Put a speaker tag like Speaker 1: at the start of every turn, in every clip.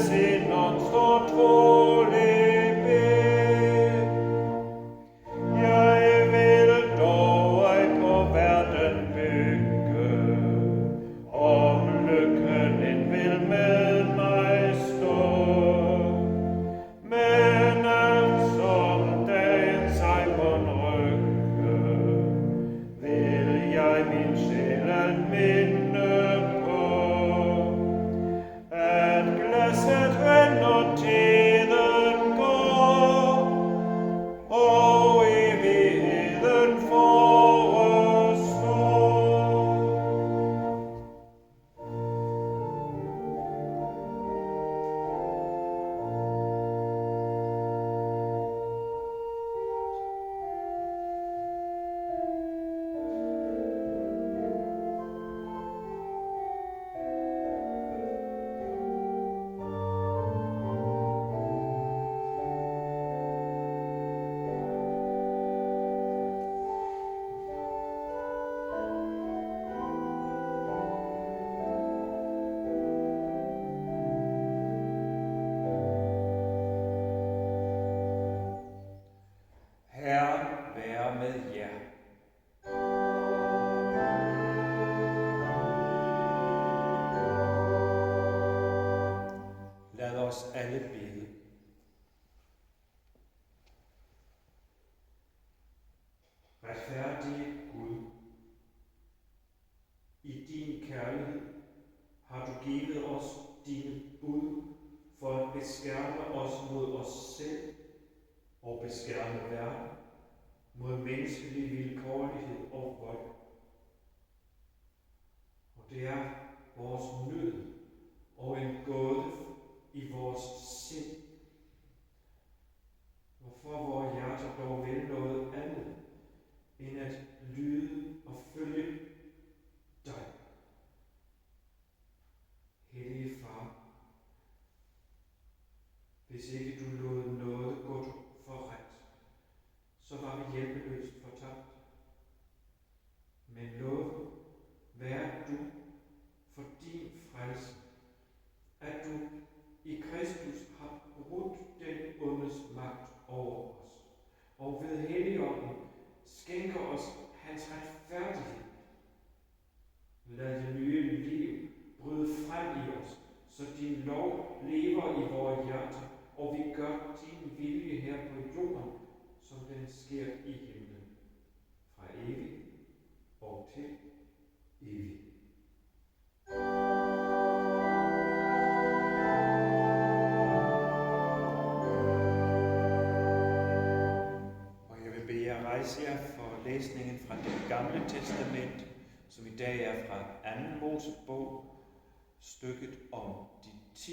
Speaker 1: se non sto trolig ved. Jeg vil dog ej på verden bygge, om lykken den vil med mig stå. Men som dagen sig rykke, vil jeg min sjæl minde på, at glasset render, tiden går, og evigheden forestår. Herren være med jer. Lad os alle bede. Retfærdige Gud, i din kærlighed har du givet os dine bud for at beskærme os mod os selv og beskærme verden mod menneskelig vilkårlighed og vold. Og det er vores nød og en gåde i vores sind. Hvorfor vores hjerter dog vil noget andet, end at lyde og følge dig. Hellige Far, hvis ikke du lod noget gå for ret, så var vi hjælpeløst fortabt. Men lov vær du for din frelse, at du i Kristus har brudt den ondes magt over os, og ved Helligånden skænker os hans retfærdighed. Lad det nye liv bryde frem i os, så din lov lever i vores hjerter, og vi gør din vilje her på jorden, som den sker i himlen, fra evigt og til evigt. Og jeg vil bede jer rejse jer for læsningen fra det gamle testament, som i dag er fra 2. Mosebog, stykket om de 10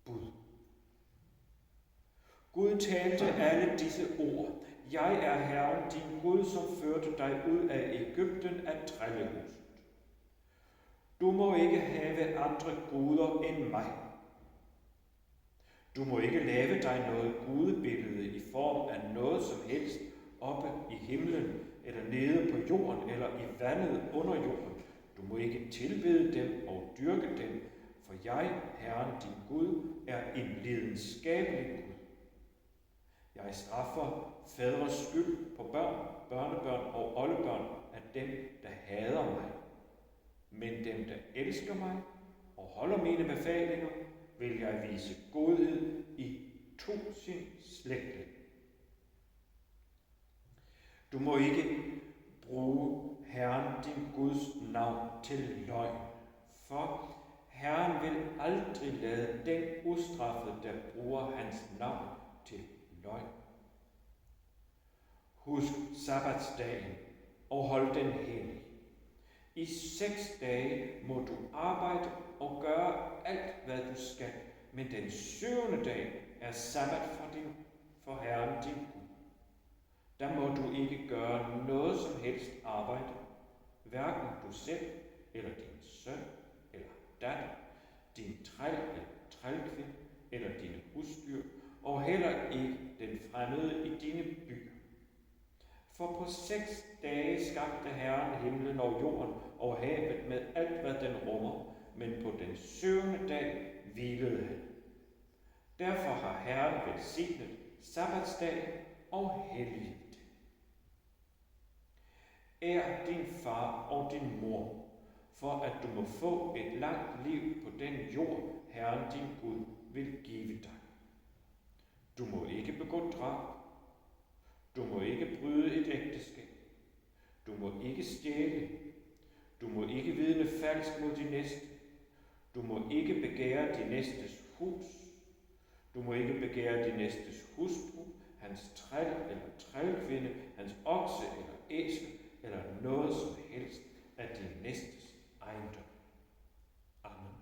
Speaker 1: bud. Gud talte alle disse ord. Jeg er Herren, din Gud, som førte dig ud af Egypten af trællehuset. Du må ikke have andre guder end mig. Du må ikke lave dig noget gudebillede i form af noget som helst oppe i himlen, eller nede på jorden, eller i vandet under jorden. Du må ikke tilbede dem og dyrke dem, for jeg, Herren din Gud, er en lidenskabelig Gud. Jeg straffer fædres skyld på børn, børnebørn og oldebørn af dem, der hader mig. Men dem, der elsker mig og holder mine befalinger, vil jeg vise godhed i 1000 slægter. Du må ikke bruge Herren din Guds navn til løgn, for Herren vil aldrig lade den ustraffet, der bruger hans navn til løgn. Husk sabbatsdagen og hold den hellig. I 6 dage må du arbejde og gøre alt, hvad du skal, men den 7. dag er sabbat for Herren din Gud. Der må du ikke gøre noget som helst arbejde, hverken du selv eller din søn eller datter, din træl eller trælkvind eller dine husdyr, og heller ikke den fremmede i dine byer. For på 6 dage skabte Herren himlen og jorden og havet med alt, hvad den rummer, men på den 7. dag hvilede han. Derfor har Herren velsignet sabbatsdagen og helliget den. Ær din far og din mor, for at du må få et langt liv på den jord, Herren din Gud vil give dig. Du må ikke begå drab. Du må ikke bryde et ægteskab. Du må ikke stjæle. Du må ikke vidne falsk mod din næste. Du må ikke begære din næstes hus. Du må ikke begære din næstes hustru, hans træl eller trælkvinde, hans okse eller æsel, eller noget som helst af din næstes ejendom. Amen.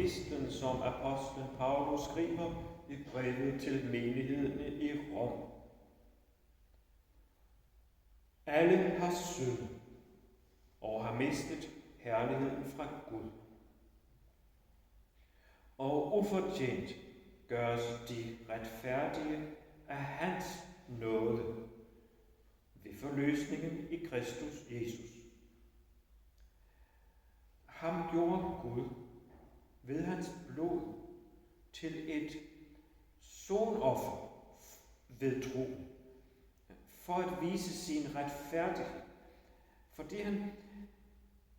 Speaker 2: evangelisten, som apostlen Paulus skriver i brevet til menighederne i Rom. Alle har syndet og har mistet herligheden fra Gud. Og ufortjent gøres de retfærdige af hans nåde ved forløsningen i Kristus Jesus. Ham gjorde Gud ved hans blod til et sonoffer ved tro, for at vise sin retfærdighed, fordi han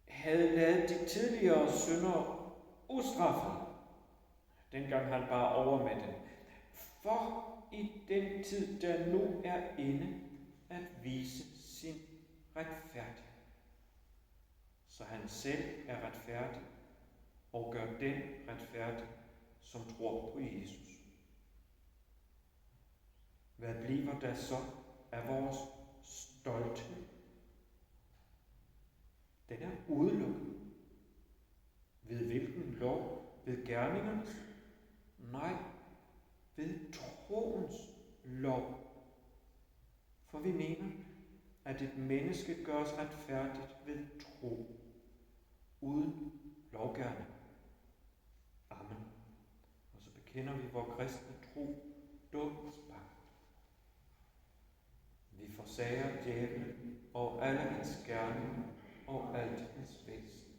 Speaker 2: havde ladet de tidligere syndere ustraffet, dengang han bar over med dem, for i den tid, der nu er inde, at vise sin retfærdighed. Så han selv er retfærdig og gør den retfærdig, som tror på Jesus. Hvad bliver der så af vores stolthed? Den er udelukket. Ved hvilken lov? Ved gerningernes? Nej, ved troens lov. For vi mener, at et menneske gøres retfærdigt ved tro, uden lovgerning. Amen. Og så bekender vi vor kristne tro dåbspagt. Vi forsager djævlen og alle hans gerninger og alt hans væsen.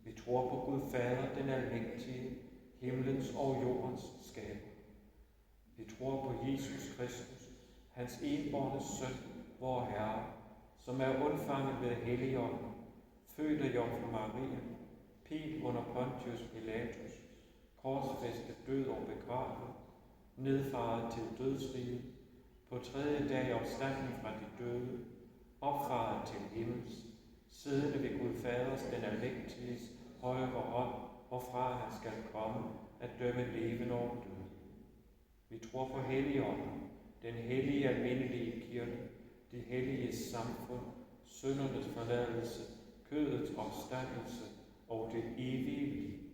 Speaker 2: Vi tror på Gud Fader, den almægtige, himlens og jordens skaber. Vi tror på Jesus Kristus, hans enbårne søn, vor Herre, som er undfanget ved Helligånden, født af Jomfru Maria, pint under Pontius Pilatus, korsfæstet, død og begravet, nedfaret til dødsriget, på tredje dag opstanden fra de døde, opfaret til himmels, siddende ved Gud Faders, den almægtiges højre hånd, hvorfra han skal komme at dømme levende og døde. Vi tror på Helligånden, den hellige almindelige kirke, det hellige samfund, syndernes forladelse, kødets opstandelse og det evige liv.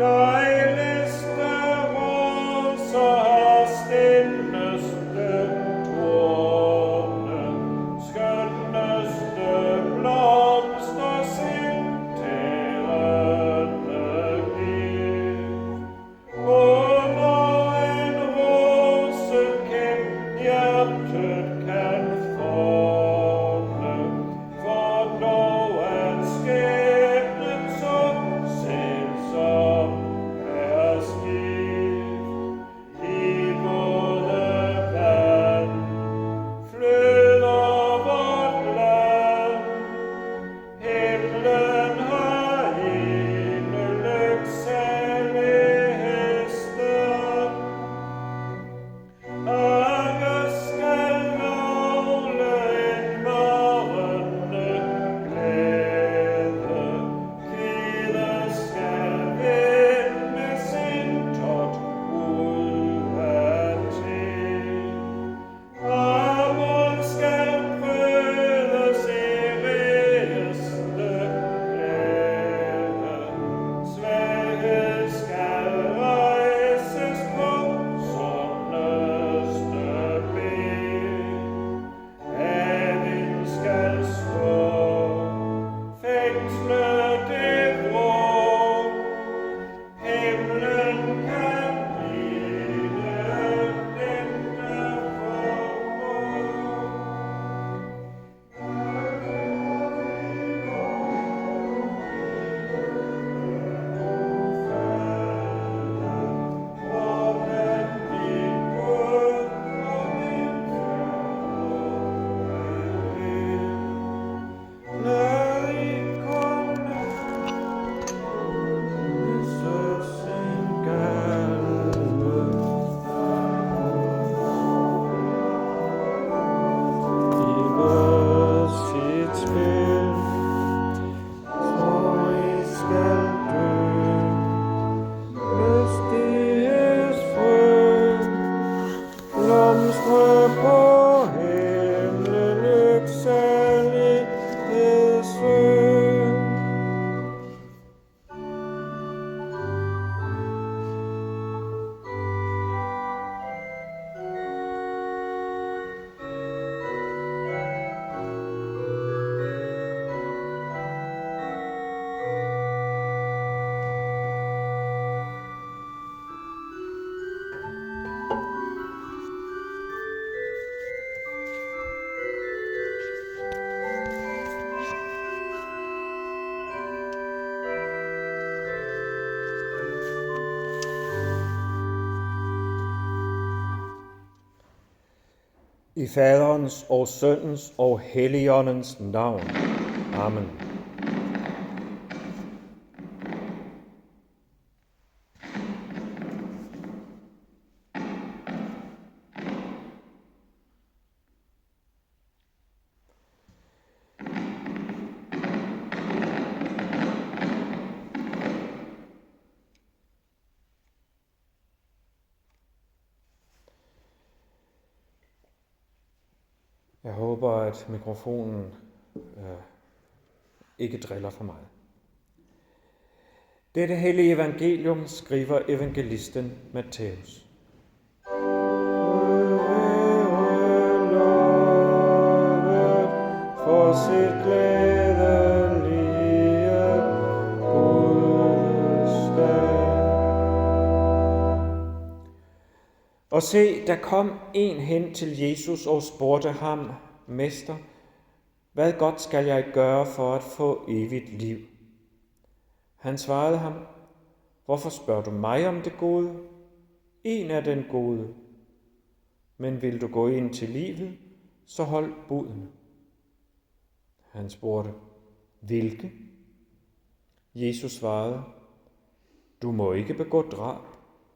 Speaker 2: Dejligste roser, stilleste torne, skønneste blomster, sinterende gift. Under en rosekim hjertet kan forme, for dog at skæbnen så selvsom er skift. I både vand flyder vort land, himlen har hele lyksalighedssten. Mange skal lovle en morgende glæde, kvide skal vinde sin tot udadtil. Amor skal prydes i rigeste glæde, svage skal rejses på sundeste ben. Haven skal stå, fængslet i vrå, himlen kan blive denne I Faderens og Søndens og Helligåndens navn. Amen. Jeg håber, at mikrofonen ikke driller for meget. Dette hellige evangelium skriver evangelisten Matthæus. For sit glædelige budskab. Og se, der kom en hen til Jesus og spurgte ham, Mester, hvad godt skal jeg gøre for at få evigt liv? Han svarede ham, hvorfor spørger du mig om det gode? En er den gode. Men vil du gå ind til livet, så hold budene. Han spurgte, hvilke? Jesus svarede, du må ikke begå drab,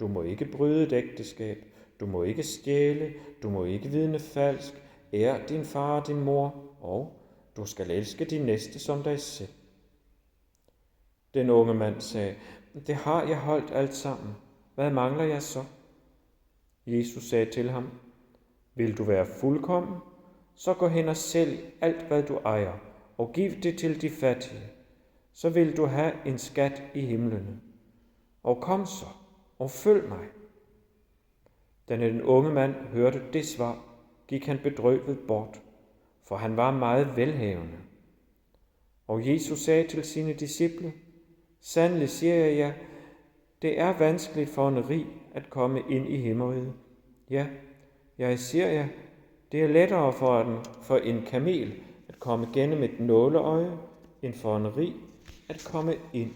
Speaker 2: du må ikke bryde et ægteskab, du må ikke stjæle, du må ikke vidne falsk, ær din far og din mor, og du skal elske din næste som dig selv. Den unge mand sagde, det har jeg holdt alt sammen. Hvad mangler jeg så? Jesus sagde til ham, vil du være fuldkommen, så gå hen og sælg alt, hvad du ejer, og giv det til de fattige. Så vil du have en skat i himlene. og kom så, og følg mig. Da den unge mand hørte det svar, gik han bedrøvet bort, for han var meget velhavende. Og Jesus sagde til sine disciple, sandelig siger jeg jer, det er vanskeligt for en rig at komme ind i himmeriget. Ja, jeg siger jer, det er lettere for en kamel at komme gennem et nåleøje, end for en rig at komme ind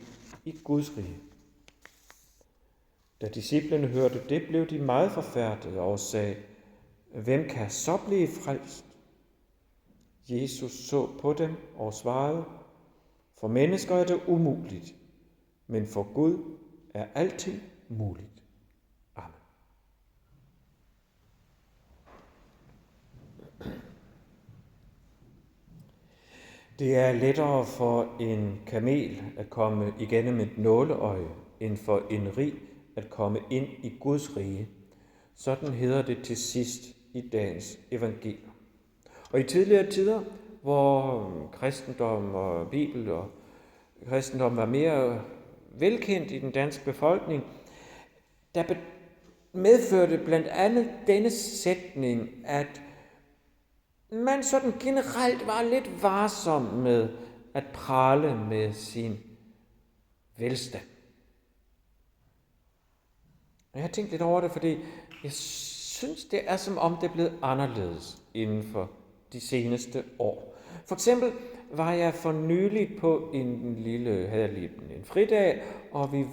Speaker 2: i Guds rige. Da disciplene hørte det, blev de meget forfærdede og sagde, hvem kan så blive frelst? Jesus så på dem og svarede, for mennesker er det umuligt, men for Gud er alting muligt. Amen. Det er lettere for en kamel at komme igennem et nåleøje, end for en rig at komme ind i Guds rige. Sådan hedder det til sidst i dagens evangelium. Og i tidligere tider, hvor kristendom og Bibel og kristendom var mere velkendt i den danske befolkning, der medførte blandt andet denne sætning, at man sådan generelt var lidt varsom med at prale med sin velstand. Jeg har tænkt lidt over det, fordi jeg synes, det er som om det er blevet anderledes inden for de seneste år. For eksempel var jeg for nylig på havde en fridag, og vi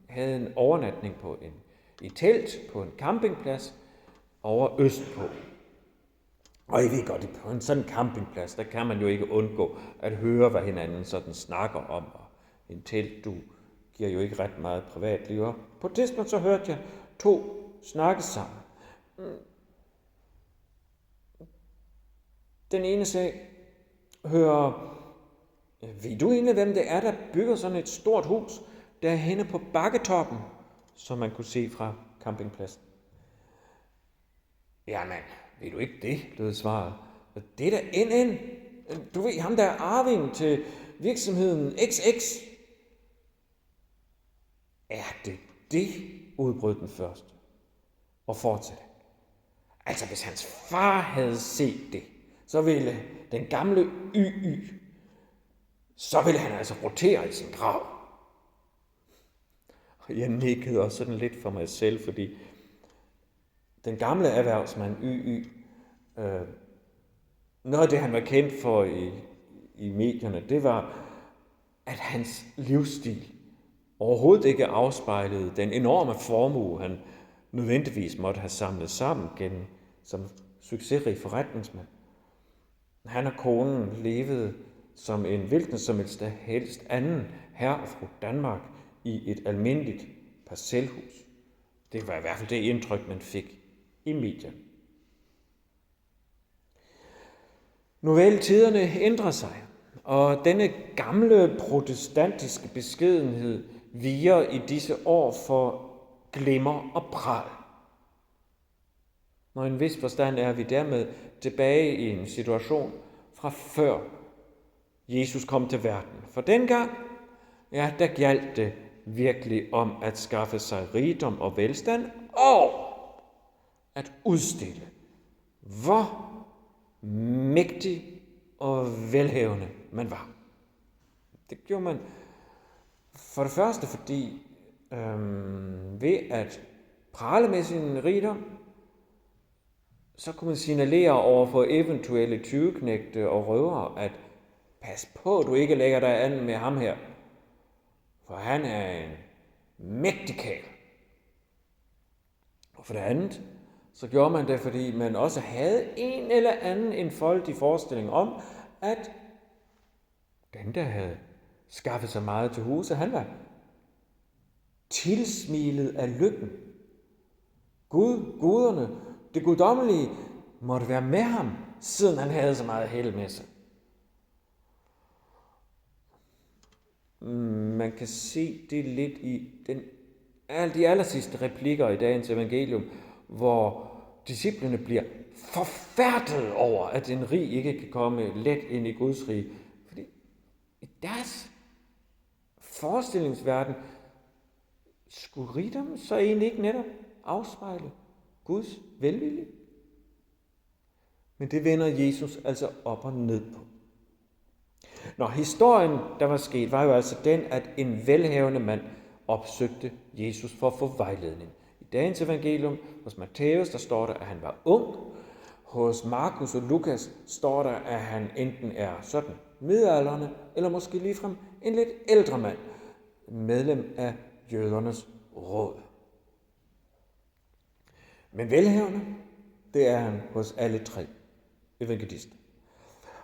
Speaker 2: havde en overnatning på i telt på en campingplads over østpå. Og I ved godt, på en sådan campingplads, der kan man jo ikke undgå at høre, hvad hinanden sådan snakker om. Og en telt, du giver jo ikke ret meget privatliv op. På et tidspunkt så hørte jeg 2 snakke sammen. Den ene sagde, ved du egentlig, hvem det er, der bygger sådan et stort hus, der er henne på bakketoppen, som man kunne se fra campingpladsen? Jamen, ved du ikke det, lød svaret. Det er da NN. Du ved, ham der er arving til virksomheden XX. Er det, udbrød den første. Og fortsatte. Altså, hvis hans far havde set det, så ville den gamle YY, så ville han altså rotere i sin grav. Og jeg nikkede også sådan lidt for mig selv, fordi den gamle erhvervsmand YY, noget af det, han var kendt for i medierne, det var, at hans livsstil overhovedet ikke afspejlede den enorme formue, han nødvendigvis måtte have samlet sammen gennem som succesrig forretningsmand. Han og konen levede som en hvilken som helst anden herre og fru Danmark i et almindeligt parcelhus. Det var i hvert fald det indtryk, man fik i medierne. Nu vel, tiderne ændrer sig, og denne gamle protestantiske beskedenhed viger i disse år for glimmer og pral. Når en vis forstand er vi dermed tilbage i en situation fra før Jesus kom til verden. For dengang, ja, der gjaldt det virkelig om at skaffe sig rigdom og velstand og at udstille, hvor mægtig og velhavende man var. Det gjorde man for det første, fordi ved at prale med sin rigdom, så kunne man signalere over for eventuelle tyveknægte og røvere, at pas på, du ikke lægger dig an med ham her, for han er en mægtig karl. Og for det andet, så gjorde man det, fordi man også havde en eller anden enfoldig forestilling om, at den, der havde skaffet sig meget til huset, han var tilsmilet af lykken. Guderne, det guddommelige, måtte være med ham, siden han havde så meget held med sig. Man kan se det lidt i de allersidste replikker i dagens evangelium, hvor disciplene bliver forfærdet over, at en rig ikke kan komme let ind i Guds rige. Fordi i deres forestillingsverden, skulle rigdom så egentlig ikke netop afspejle Guds velvilje? Men det vender Jesus altså op og ned på. Når historien, der var sket, var jo altså den, at en velhavende mand opsøgte Jesus for at få vejledning. I dagens evangelium hos Matthæus, der står der, at han var ung. Hos Markus og Lukas står der, at han enten er sådan midaldrende, eller måske ligefrem en lidt ældre mand, medlem af jødernes råd. Men velhavende, det er han hos alle tre evangelister.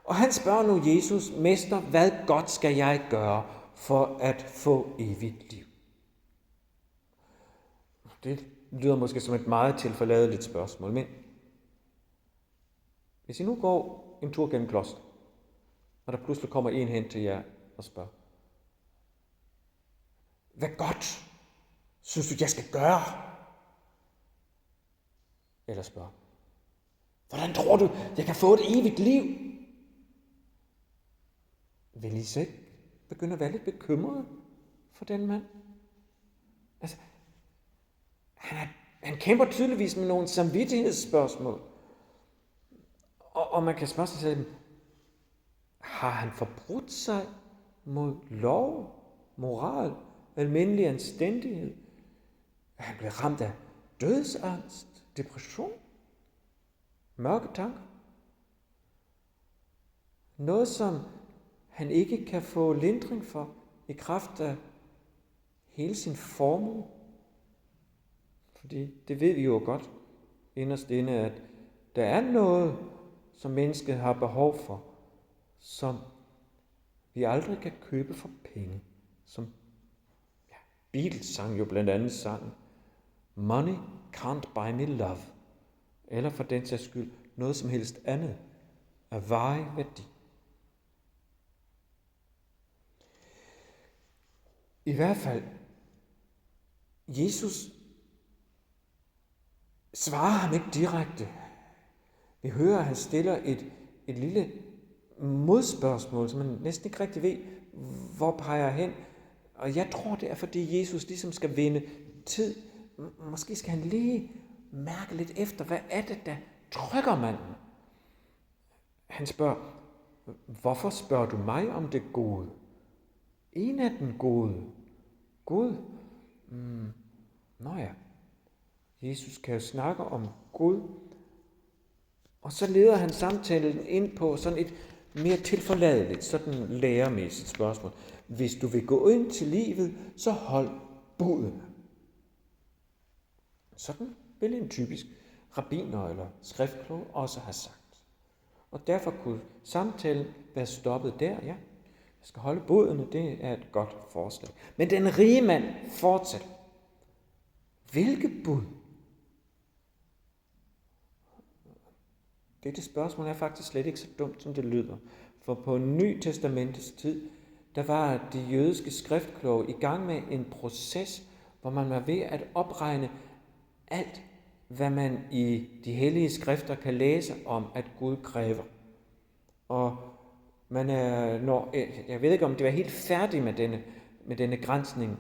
Speaker 2: Og han spørger nu Jesus, mester, hvad godt skal jeg gøre for at få evigt liv? Det lyder måske som et meget tilforladeligt spørgsmål, men hvis I nu går en tur gennem kloster, og der pludselig kommer en hen til jer og spørger, hvad godt synes du, jeg skal gøre? Eller spørger, hvordan tror du, jeg kan få et evigt liv? Vil I så ikke begynde at være lidt bekymret for den mand? Altså, han kæmper tydeligvis med nogle samvittighedsspørgsmål. Og man kan spørge sig selv, har han forbrudt sig mod lov, moral, almindelig anstændighed? Er han blevet ramt af dødsangst, depression, mørke tanker? Noget, som han ikke kan få lindring for i kraft af hele sin formue. Fordi det ved vi jo godt inderst inde, at der er noget, som mennesket har behov for, som vi aldrig kan købe for penge. Som Beatles sang jo blandt andet sangen, Money can't buy me love. Eller for den sags skyld, noget som helst andet af varig værdi. I hvert fald, Jesus svarer ham ikke direkte. Vi hører, at han stiller et lille modspørgsmål, som man næsten ikke rigtig ved, hvor peger hen. Og jeg tror, det er, fordi Jesus ligesom skal vinde tid. Måske skal han lige mærke lidt efter, hvad er det, der trykker manden? Han spørger, hvorfor spørger du mig om det gode? En af den gode. Gud? Nå ja. Jesus kan jo snakke om Gud. Og så leder han samtalen ind på sådan et mere tilforladeligt, sådan læremæssigt spørgsmål. Hvis du vil gå ind til livet, så hold budene. Sådan vil en typisk rabbiner eller skriftklog også have sagt. Og derfor kunne samtalen være stoppet der, ja. Jeg skal holde budene, det er et godt forslag. Men den rige mand fortsætter. Hvilke bud? Dette spørgsmål er faktisk slet ikke så dumt, som det lyder. For på Ny Testamentets tid, der var de jødiske skriftkloge i gang med en proces, hvor man var ved at opregne alt, hvad man i de hellige skrifter kan læse om, at Gud kræver. Og man er, jeg ved ikke, om det var helt færdig med denne grænsning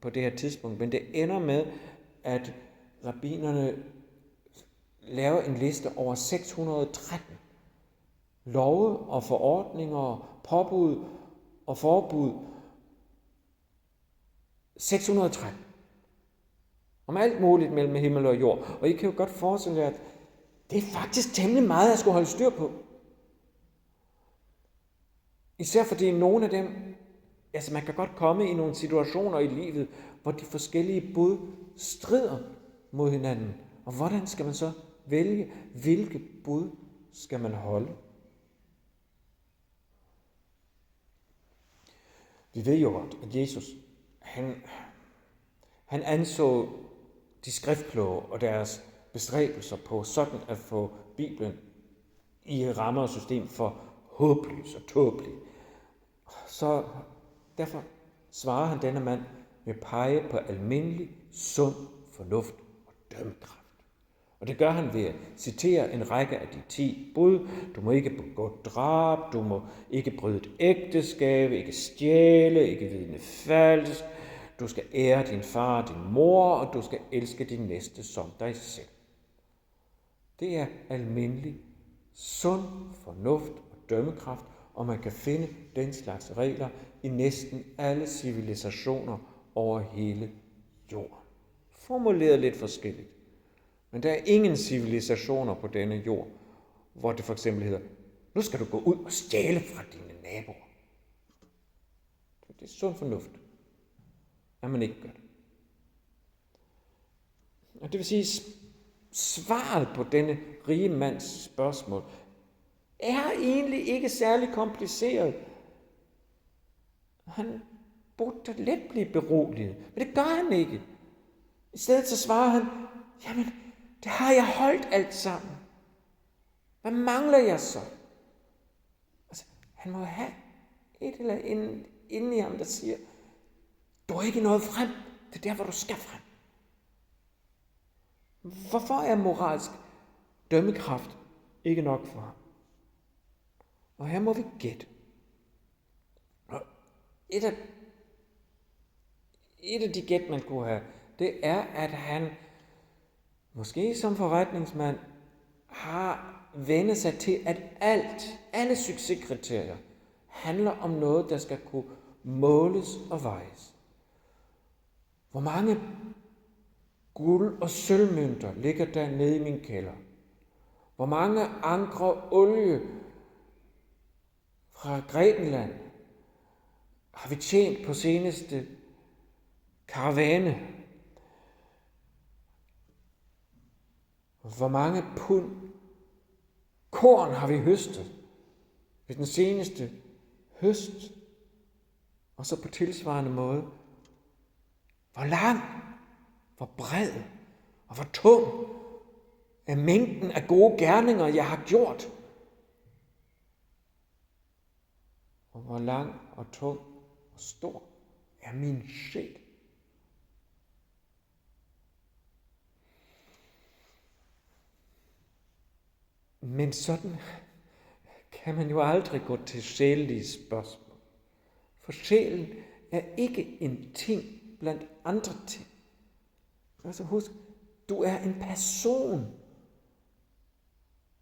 Speaker 2: på det her tidspunkt, men det ender med, at rabbinerne laver en liste over 613 love og forordninger, påbud og forbud. 613. Om alt muligt mellem himmel og jord. Og I kan jo godt forestille jer, at det er faktisk temmelig meget, jeg skulle holde styr på. Især fordi nogle af dem, altså man kan godt komme i nogle situationer i livet, hvor de forskellige bud strider mod hinanden. Og hvordan skal man så vælge, hvilke bud skal man holde? Vi ved jo godt, at Jesus, han anså de skriftkloge og deres bestræbelser på sådan at få Bibelen i rammer og system for håbløs og tåbelig. Så derfor svarer han denne mand med at pege på almindelig, sund fornuft og dømmekraft. Og det gør han ved at citere en række af de 10 bud. Du må ikke begå drab, du må ikke bryde et ægteskab, ikke stjæle, ikke vidne falsk, du skal ære din far og din mor, og du skal elske din næste som dig selv. Det er almindelig, sund fornuft og dømmekraft, og man kan finde den slags regler i næsten alle civilisationer over hele jorden. Formuleret lidt forskelligt. Men der er ingen civilisationer på denne jord, hvor det for eksempel hedder, nu skal du gå ud og stjæle fra dine naboer. Det er sund fornuft, at man ikke gør det. Og det vil sige, svaret på denne rige mands spørgsmål er egentlig ikke særlig kompliceret. Han burde da let blive beroliget, men det gør han ikke. I stedet så svarer han, jamen, det har jeg holdt alt sammen. Hvad mangler jeg så? Altså, han må have et eller andet inde i ham, der siger, du er ikke nået frem. Det er der, hvor du skal frem. Hvorfor er moralsk dømmekraft ikke nok for ham? Og her må vi gætte. Og et af de gæt, man kunne have, det er, at han måske som forretningsmand har vendt sig til, at alle succeskriterier handler om noget, der skal kunne måles og vejes. Hvor mange guld- og sølvmønter ligger der nede i min kælder? Hvor mange ankre olie fra Grækenland har vi tjent på seneste karavane? Hvor mange pund korn har vi høstet ved den seneste høst? Og så på tilsvarende måde, hvor lang, hvor bred og hvor tung er mængden af gode gerninger, jeg har gjort? Og hvor lang og tung og stor er min sjæl? Men sådan kan man jo aldrig gå til sjælelige spørgsmål. For sjælen er ikke en ting blandt andre ting. Altså husk, du er en person.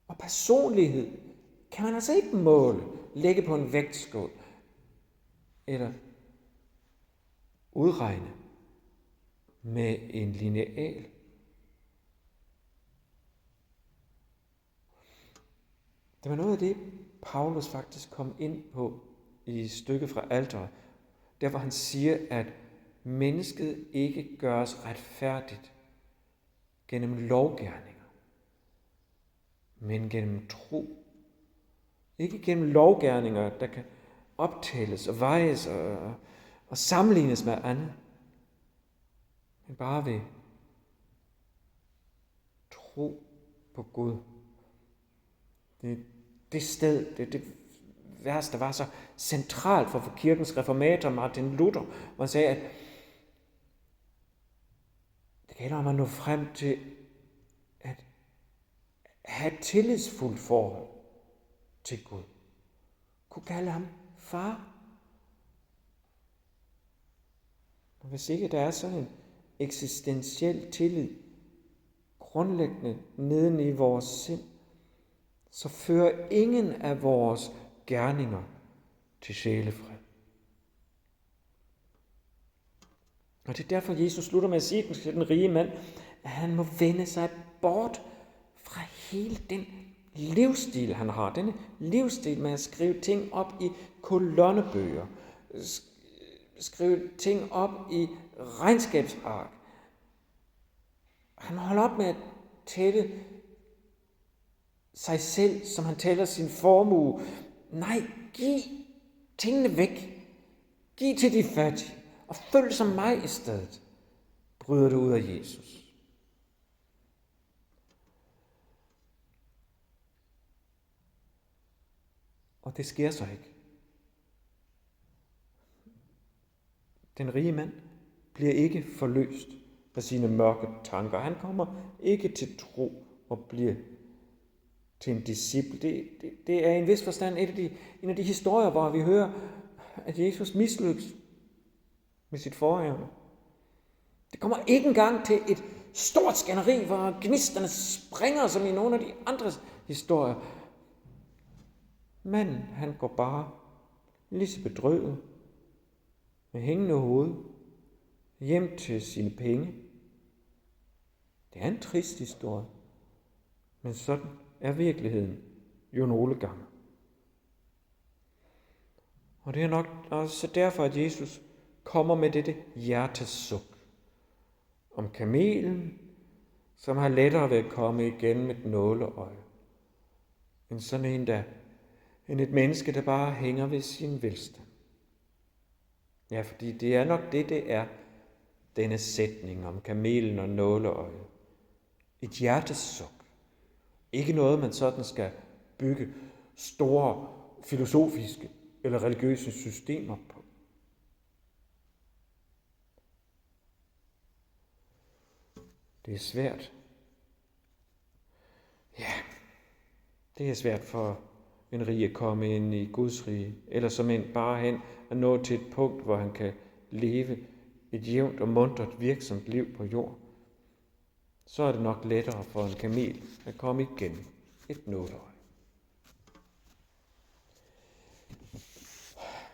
Speaker 2: Og personlighed kan man altså ikke måle, lægge på en vægtskål eller udregne med en lineal. Det var noget af det, Paulus faktisk kom ind på i stykket fra alteret, der hvor han siger, at mennesket ikke gøres retfærdigt gennem lovgerninger, men gennem tro. Ikke gennem lovgerninger, der kan optælles og vejes og sammenlignes med andet, men bare ved tro på Gud. Det sted, det vers, der var så centralt for kirkens reformator Martin Luther, hvor han sagde, at det gælder om at nå frem til at have et tillidsfuldt forhold til Gud. Kunne kalde ham far. Og hvis ikke der er sådan en eksistentiel tillid, grundlæggende neden i vores sind, så fører ingen af vores gerninger til sjælefred. Og det er derfor, Jesus slutter med at sige til den rige mand, at han må vende sig bort fra hele den livsstil, han har. Denne livsstil med at skrive ting op i kolonnebøger, skrive ting op i regnskabsark. Han må holde op med at tælle sig selv, som han tæller sin formue. Nej, giv tingene væk. Giv til de fattige. Og følg som mig i stedet, bryder det ud af Jesus. Og det sker så ikke. Den rige mand bliver ikke forløst af sine mørke tanker. Han kommer ikke til tro og bliver til en disciple. Det er i en vis forstand en af de historier, hvor vi hører, at Jesus mislykkes med sit forhævne. Det kommer ikke engang til et stort skænderi, hvor gnisterne springer som i nogle af de andre historier. Manden, han går bare lige så bedrøvet, med hængende hoved, hjem til sine penge. Det er en trist historie, men sådan er virkeligheden jo nogle gange. Og det er nok også derfor, at Jesus kommer med dette hjertesuk om kamelen, som har lettere ved at komme igennem et nåleøje, end sådan en, end et menneske, der bare hænger ved sin velstand. Ja, fordi det er nok det er, denne sætning om kamelen og nåleøjet. Et hjertesuk. Ikke noget, man sådan skal bygge store filosofiske eller religiøse systemer på. Det er svært. Ja, det er svært for en rig at komme ind i Guds rige, eller som en bare hen at nå til et punkt, hvor han kan leve et jævnt og muntert virksomt liv på jord. Så er det nok lettere for en kamel at komme igennem et nåleøje.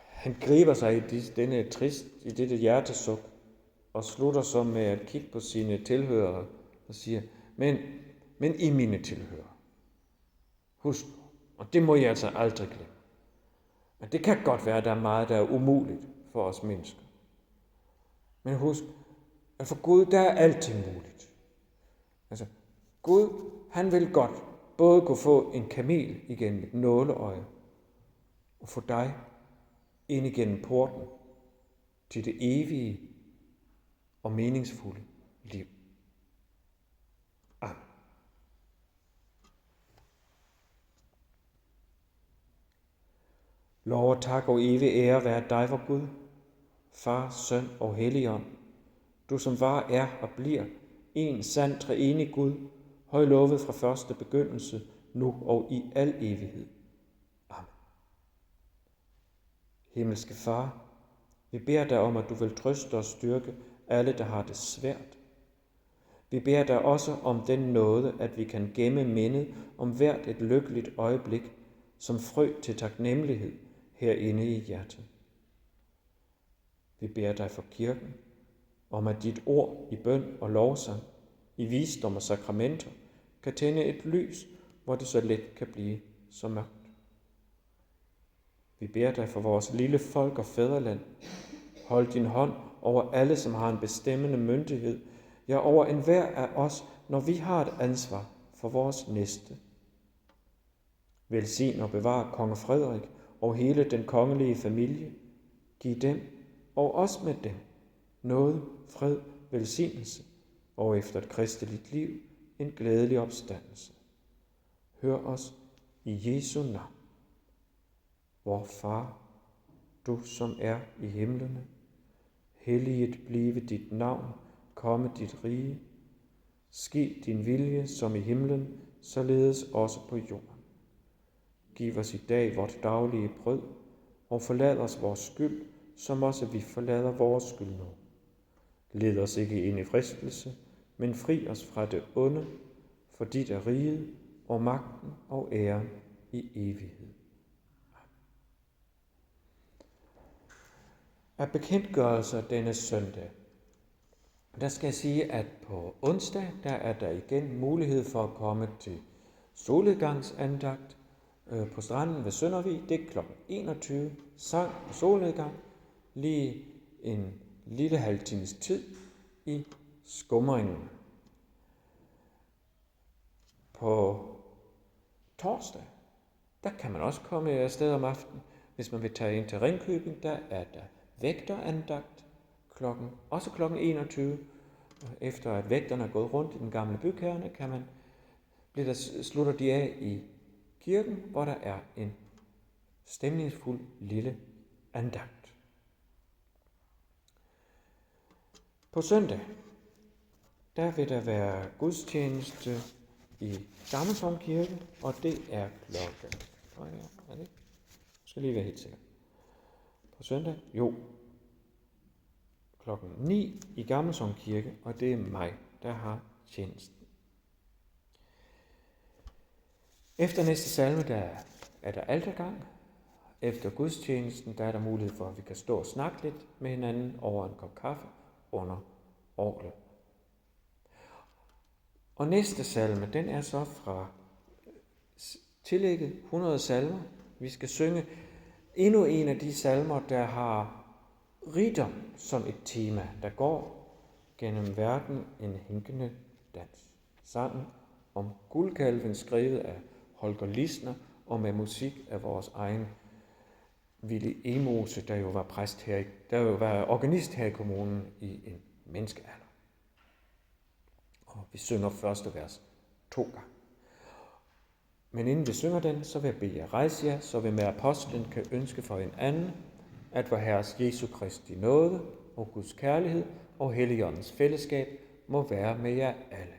Speaker 2: Han griber sig i dette hjertesuk og slutter så med at kigge på sine tilhørere og siger, men I mine tilhørere, husk nu, og det må I altså aldrig glemme, at det kan godt være, at der er meget, der er umuligt for os mennesker. Men husk, at for Gud, der er alting muligt. Altså, Gud, han vil godt både kunne få en kamel igennem et nåleøje og få dig ind igennem porten til det evige og meningsfulde liv. Amen. Lov og tak og evig ære være dig, vor Gud, Far, Søn og Helligånd, du som var, er og bliver en sand treenig Gud, højlovet fra første begyndelse, nu og i al evighed. Amen. Himmelske Far, vi beder dig om, at du vil trøste og styrke alle, der har det svært. Vi beder dig også om den nåde, at vi kan gemme mindet om hvert et lykkeligt øjeblik, som frø til taknemmelighed herinde i hjertet. Vi beder dig for kirken, om at dit ord i bøn og lovsang, i visdom og sakramenter, kan tænde et lys, hvor det så let kan blive så mørkt. Vi beder dig for vores lille folk og fædreland. Hold din hånd over alle, som har en bestemmende myndighed, ja over enhver af os, når vi har et ansvar for vores næste. Velsign og bevar kong Frederik og hele den kongelige familie. Giv dem og os med dem nåde, fred, velsignelse og efter et kristeligt liv en glædelig opstandelse. Hør os i Jesu navn. Vor Far, du som er i himlene, helliget blive dit navn, komme dit rige. Ske din vilje som i himlen, således også på jorden. Giv os i dag vort daglige brød, og forlad os vores skyld, som også vi forlader vores skyldnere. Led os ikke ind i fristelse, men fri os fra det onde, for dit er riget og magten og æren i evighed. Af bekendtgørelser denne søndag, der skal jeg sige, at på onsdag, der er der igen mulighed for at komme til solnedgangsandagt på stranden ved Søndervig. Det er kl. 21. Sang og solnedgang. Lige en lille halv times tid i skumringen. På torsdag, der kan man også komme afsted om aftenen. Hvis man vil tage ind til Ringkøbing, der er der vægterandagt også klokken 21. Efter at vægterne er gået rundt i den gamle bykerne, slutter de af i kirken, hvor der er en stemningsfuld lille andagt. På søndag, der vil der være gudstjeneste i Gammeltorv Kirke, og det er klokken. Jeg skal lige være helt sikker. På søndag? Jo. klokken 9 i Gammelsund Kirke, og det er mig, der har tjenesten. Efter næste salme, der er der altergang. Efter gudstjenesten, der er der mulighed for, at vi kan stå og snakke lidt med hinanden over en kop kaffe under orglet. Og næste salme, den er så fra tillægget 100 salmer. Vi skal synge endnu en af de salmer, der har rigdom som et tema, der går gennem verden en hinkende dans. Sangen om guldkalven, skrevet af Holger Lisner og med musik af vores egen Willy Emose, der jo var organist her i kommunen i en menneskealder. Og vi synger første vers 2 gange. Men inden vi synger den, så vil jeg bede jer rejse jer, så vi med apostlen kan ønske for hinanden, at vor Herres Jesu Kristi nåde og Guds kærlighed og Helligåndens fællesskab må være med jer alle.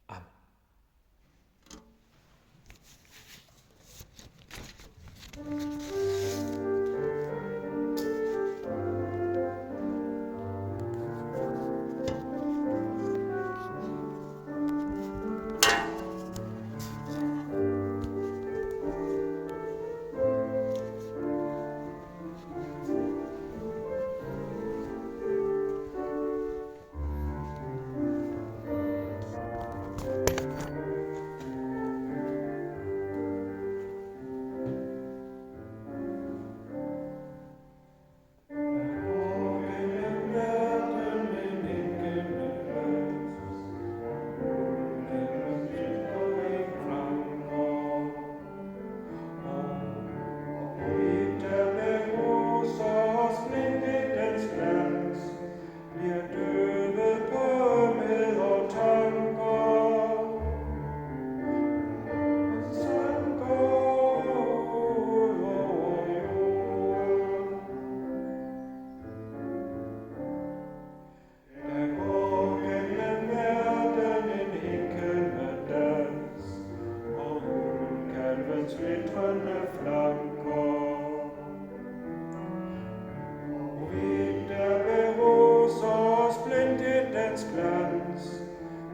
Speaker 2: Amen.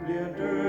Speaker 1: Bliver død